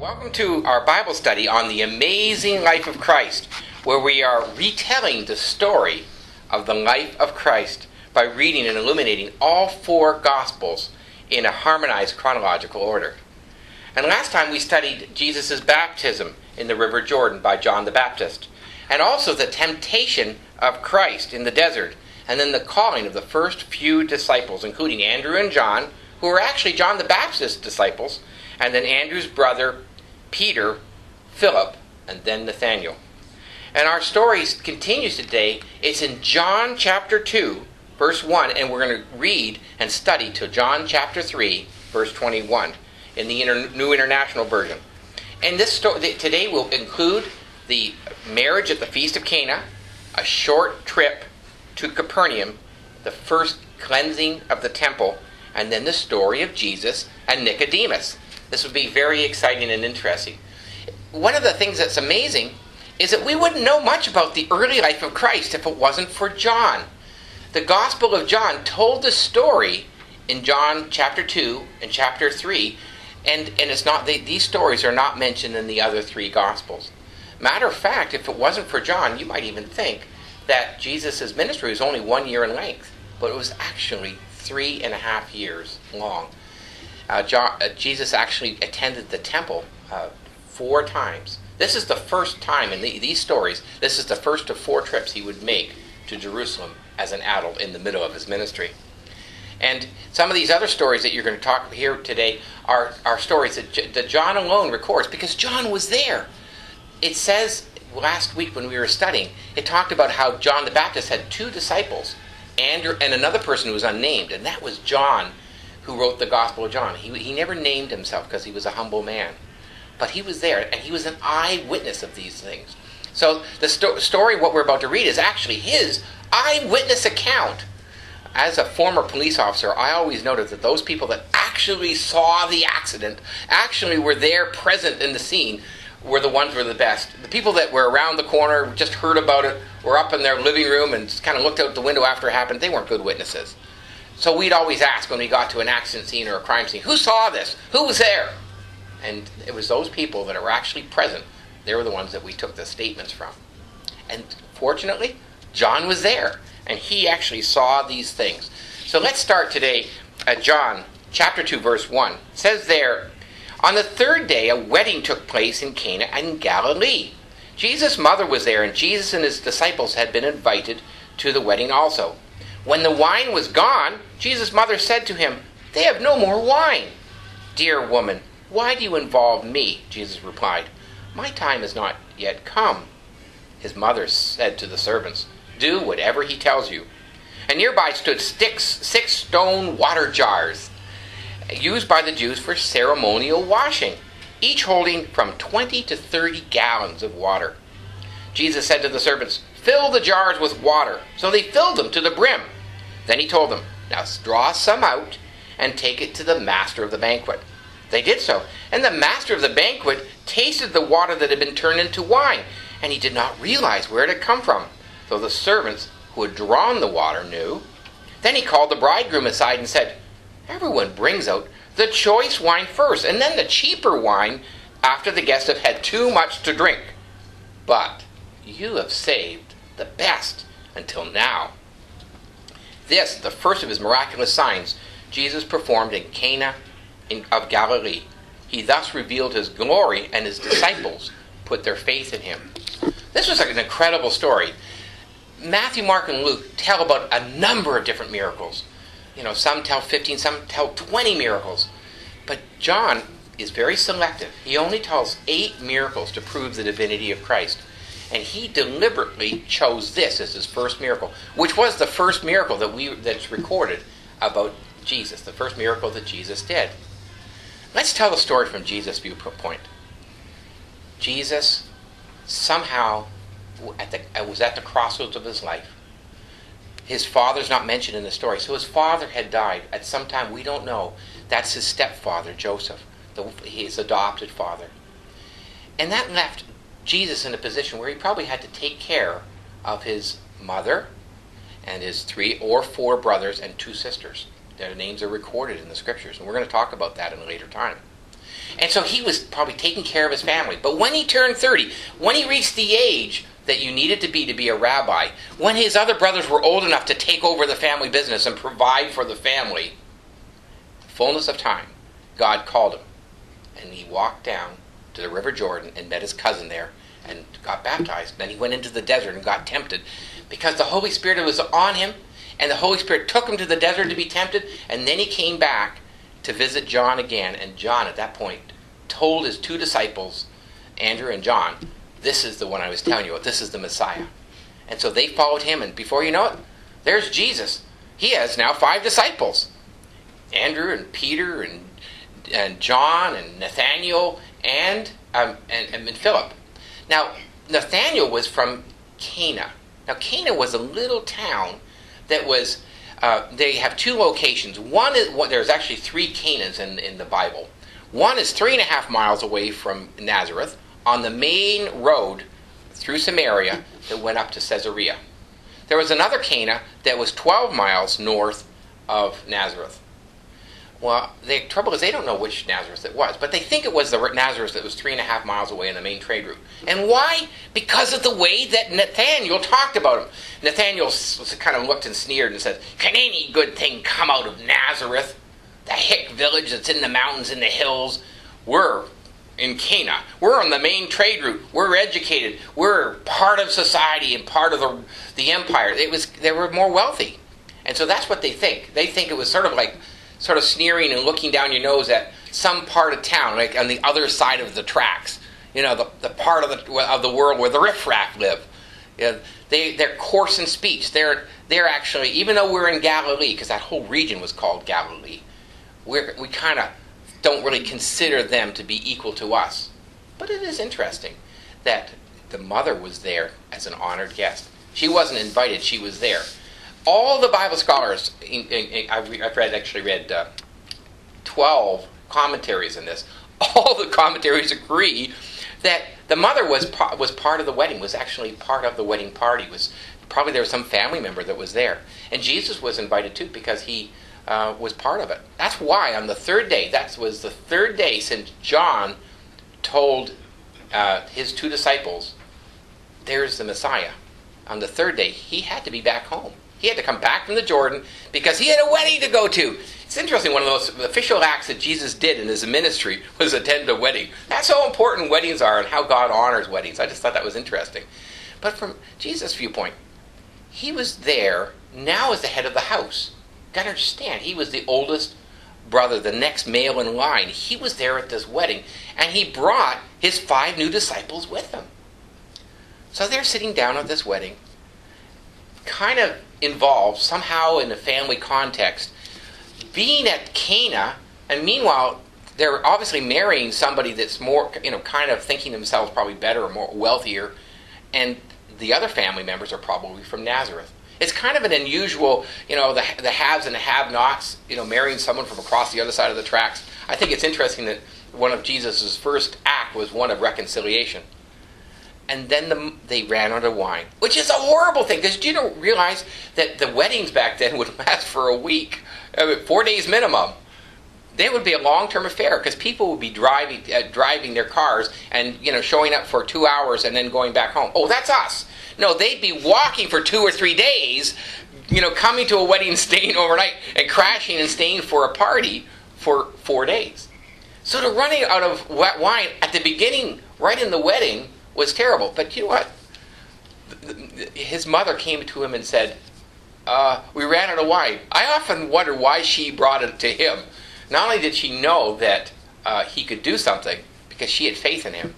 Welcome to our Bible study on the amazing life of Christ, where we are retelling the story of the life of Christ by reading and illuminating all four Gospels in a harmonized chronological order. And last time we studied Jesus' baptism in the River Jordan by John the Baptist, and also the temptation of Christ in the desert, and then the calling of the first few disciples, including Andrew and John, who were actually John the Baptist's disciples, and then Andrew's brother, Peter, Philip, and then Nathaniel. And our story continues today. It's in John chapter 2, verse 1, and we're going to read and study till John chapter 3, verse 21, in the New International Version. And this story today will include the marriage at the Feast of Cana, a short trip to Capernaum, the first cleansing of the temple, and then the story of Jesus and Nicodemus. This would be very exciting and interesting. One of the things that's amazing is that we wouldn't know much about the early life of Christ if it wasn't for John. The Gospel of John told the story in John chapter 2 and chapter 3, and it's not these stories are not mentioned in the other three Gospels. Matter of fact, if it wasn't for John, you might even think that Jesus' ministry was only 1 year in length, but it was actually 3.5 years long. Jesus actually attended the temple 4 times. This is the first time in these stories, this is the first of 4 trips he would make to Jerusalem as an adult in the middle of his ministry. And some of these other stories that you're going to talk here today are stories that John alone records, because John was there. It says last week when we were studying, it talked about how John the Baptist had 2 disciples, Andrew and another person who was unnamed, and that was John, who wrote the Gospel of John. He never named himself because he was a humble man. But he was there, and he was an eyewitness of these things. So the story, what we're about to read, is actually his eyewitness account. As a former police officer, I always noted that those people that actually saw the accident, actually were there present in the scene, were the ones who were the best. The people that were around the corner, just heard about it, were up in their living room and kind of looked out the window after it happened, they weren't good witnesses. So we'd always ask when we got to an accident scene or a crime scene, who saw this? Who was there? And it was those people that were actually present. They were the ones that we took the statements from. And fortunately, John was there, and he actually saw these things. So let's start today at John chapter 2, verse 1. It says there, "On the 3rd day, a wedding took place in Cana in Galilee. Jesus' mother was there, and Jesus and his disciples had been invited to the wedding also. When the wine was gone, Jesus' mother said to him, 'They have no more wine.' 'Dear woman, why do you involve me?' Jesus replied. 'My time has not yet come.' His mother said to the servants, 'Do whatever he tells you.' And nearby stood 6 stone water jars, used by the Jews for ceremonial washing, each holding from 20 to 30 gallons of water. Jesus said to the servants, 'Fill the jars with water.' So they filled them to the brim. Then he told them, 'Now draw some out and take it to the master of the banquet.' They did so, and the master of the banquet tasted the water that had been turned into wine, and he did not realize where it had come from, though the servants who had drawn the water knew. Then he called the bridegroom aside and said, 'Everyone brings out the choice wine first, and then the cheaper wine after the guests have had too much to drink. But you have saved the best until now.' This, the first of his miraculous signs, Jesus performed in Cana of Galilee. He thus revealed his glory, and his disciples put their faith in him." This was an incredible story. Matthew, Mark, and Luke tell about a number of different miracles. Some tell 15, some tell 20 miracles. But John is very selective. He only tells 8 miracles to prove the divinity of Christ. And he deliberately chose this as his first miracle, which was the first miracle that's recorded about Jesus, the first miracle that Jesus did. Let's tell the story from Jesus' viewpoint. Jesus somehow was at the crossroads of his life. His father's not mentioned in the story, so his father had died at some time, we don't know. That's his stepfather, Joseph, his adopted father. And that left Jesus in a position where he probably had to take care of his mother and his 3 or 4 brothers and 2 sisters. Their names are recorded in the scriptures, and we're going to talk about that in a later time. And so he was probably taking care of his family. But when he turned 30, when he reached the age that you needed to be a rabbi, when his other brothers were old enough to take over the family business and provide for the family, fullness of time, God called him. And he walked down to the River Jordan and met his cousin there and got baptized. Then he went into the desert and got tempted because the Holy Spirit was on him, and the Holy Spirit took him to the desert to be tempted, and then he came back to visit John again. And John, at that point, told his two disciples, Andrew and John, this is the one I was telling you about. This is the Messiah. And so they followed him, and before you know it, there's Jesus. He has now 5 disciples. Andrew and Peter and John and Nathaniel and Philip. Now, Nathaniel was from Cana. Now, Cana was a little town that was, they have 2 locations. One is, there's actually 3 Canas in the Bible. One is 3.5 miles away from Nazareth on the main road through Samaria that went up to Caesarea. There was another Cana that was 12 miles north of Nazareth. Well, the trouble is they don't know which Nazareth it was, but they think it was the Nazareth that was 3.5 miles away in the main trade route. And why? Because of the way that Nathaniel talked about him. Nathaniel kind of looked and sneered and said, "Can any good thing come out of Nazareth? The hick village that's in the mountains and the hills. We're in Cana. We're on the main trade route. We're educated. We're part of society and part of the empire." They were more wealthy. And so that's what they think. They think it was sort of sneering and looking down your nose at some part of town, like on the other side of the tracks. You know, the part of the world where the riffraff live. You know, they're coarse in speech. They're actually, even though we're in Galilee, because that whole region was called Galilee, we kind of don't really consider them to be equal to us. But it is interesting that the mother was there as an honored guest. She wasn't invited, she was there. All the Bible scholars, I've read 12 commentaries in this. All the commentaries agree that the mother was part of the wedding, was actually part of the wedding party. Probably there was some family member that was there. And Jesus was invited too because he was part of it. That's why on the 3rd day, that was the 3rd day since John told his 2 disciples, there's the Messiah. On the 3rd day, he had to be back home. He had to come back from the Jordan because he had a wedding to go to. It's interesting, one of those official acts that Jesus did in his ministry was attend a wedding. That's how important weddings are and how God honors weddings. I just thought that was interesting. But from Jesus' viewpoint, he was there now as the head of the house. You've got to understand, he was the oldest brother, the next male in line. He was there at this wedding, and he brought his 5 new disciples with him. So they're sitting down at this wedding, kind of involved somehow in a family context, being at Cana, and meanwhile they're obviously marrying somebody that's more, kind of thinking themselves probably better or more wealthier, and the other family members are probably from Nazareth. It's kind of an unusual, the haves and the have-nots, marrying someone from across the other side of the tracks. I think it's interesting that one of Jesus' first act was one of reconciliation. And then they ran out of wine, which is a horrible thing, because you don't realize that the weddings back then would last for a week, 4 days minimum. They would be a long-term affair, because people would be driving their cars and showing up for 2 hours and then going back home. Oh, that's us. No, they'd be walking for 2 or 3 days, coming to a wedding, staying overnight, and crashing and staying for a party for 4 days. So to run out of wine at the beginning, right in the wedding, was terrible. But you know what? His mother came to him and said, we ran out of wine. I often wonder why she brought it to him. Not only did she know that he could do something, because she had faith in him,